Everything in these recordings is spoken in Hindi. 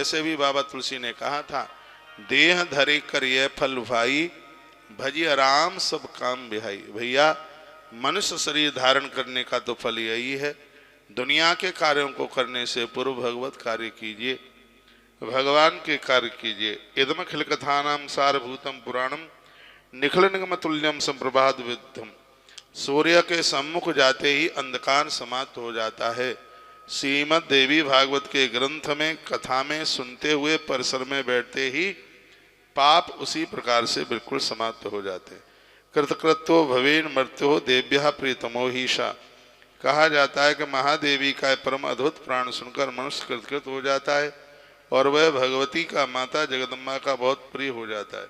वैसे भी बाबा तुलसी ने कहा था, देह धरे कर ये फल भाई, भजिए राम सब काम बिहाई। भैया मनुष्य शरीर धारण करने का तो फल यही है, दुनिया के कार्यों को करने से पूर्व भगवत कार्य कीजिए, भगवान के कार्य कीजिए। इदम खिल कथानाम सारभूतम पुराणम निखिल निगम तुल्यम संप्रभात विद्धम। सूर्य के सम्मुख जाते ही अंधकार समाप्त हो जाता है। श्रीमद् देवी भागवत के ग्रंथ में कथा में सुनते हुए परिसर में बैठते ही पाप उसी प्रकार से बिल्कुल समाप्त हो जाते हैं। कृतकृत्यो भवेन मर्त्यो देव्या प्रीतमो हीशा। कहा जाता है कि महादेवी का परम अद्भुत प्राण सुनकर मनुष्य कृतकृत हो जाता है और वह भगवती का माता जगदम्बा का बहुत प्रिय हो जाता है।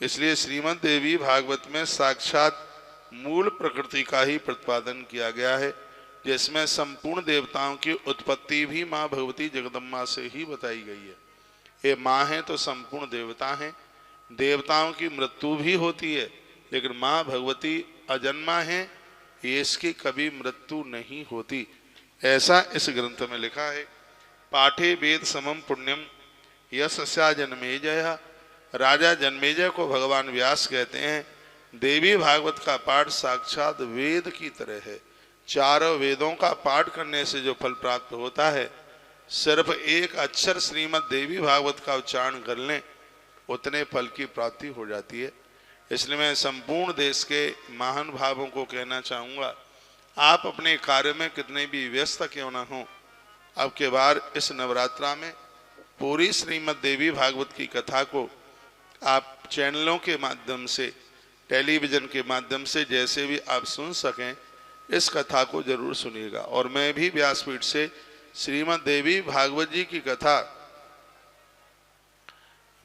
इसलिए श्रीमद् देवी भागवत में साक्षात मूल प्रकृति का ही प्रतिपादन किया गया है, जिसमें संपूर्ण देवताओं की उत्पत्ति भी माँ भगवती जगदम्बा से ही बताई गई है। ये माँ है तो संपूर्ण देवता हैं, देवताओं की मृत्यु भी होती है, लेकिन माँ भगवती अजन्मा है, इसकी कभी मृत्यु नहीं होती, ऐसा इस ग्रंथ में लिखा है। पाठे वेद समम पुण्यम यस्या जन्मेजय। राजा जन्मेजय को भगवान व्यास कहते हैं। देवी भागवत का पाठ साक्षात वेद की तरह है। चारों वेदों का पाठ करने से जो फल प्राप्त होता है, सिर्फ एक अक्षर श्रीमद् देवी भागवत का उच्चारण कर लें उतने फल की प्राप्ति हो जाती है। इसलिए मैं संपूर्ण देश के महान भावों को कहना चाहूँगा, आप अपने कार्य में कितने भी व्यस्त क्यों ना हो, अब के बार इस नवरात्रा में पूरी श्रीमद् देवी भागवत की कथा को आप चैनलों के माध्यम से, टेलीविज़न के माध्यम से जैसे भी आप सुन सकें, इस कथा को जरूर सुनिएगा। और मैं भी व्यासपीठ से श्रीमद् देवी भागवत जी की कथा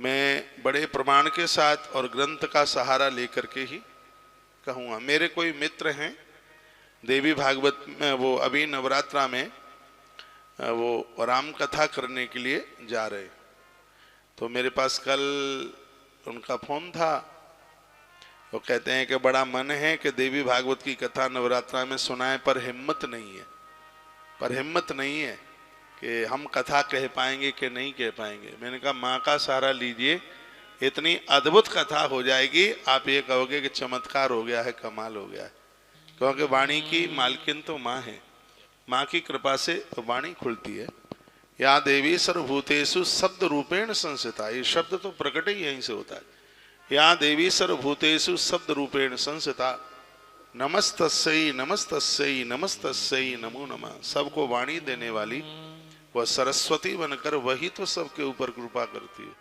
मैं बड़े प्रमाण के साथ और ग्रंथ का सहारा लेकर के ही कहूँगा। मेरे कोई मित्र हैं देवी भागवत में, वो अभी नवरात्रा में वो राम कथा करने के लिए जा रहे, तो मेरे पास कल उनका फोन था। वो कहते हैं कि बड़ा मन है कि देवी भागवत की कथा नवरात्रा में सुनाएं, पर हिम्मत नहीं है कि हम कथा कह पाएंगे कि नहीं कह पाएंगे। मैंने कहा माँ का सहारा लीजिए, इतनी अद्भुत कथा हो जाएगी, आप ये कहोगे कि चमत्कार हो गया है, कमाल हो गया है। क्योंकि वाणी की मालकिन तो माँ है, माँ की कृपा से तो वाणी खुलती है। या देवी सर्वभूतेषु शब्द रूपेण संस्थिता, ये शब्द तो प्रकट ही यहीं से होता है। या देवी सर्वभूतेषु शब्द रूपेण संस्थिता, नमस्तस्यै नमस्तस्यै नमस्तस्यै नमो नमः। सबको वाणी देने वाली वह सरस्वती बनकर वही तो सबके ऊपर कृपा करती है।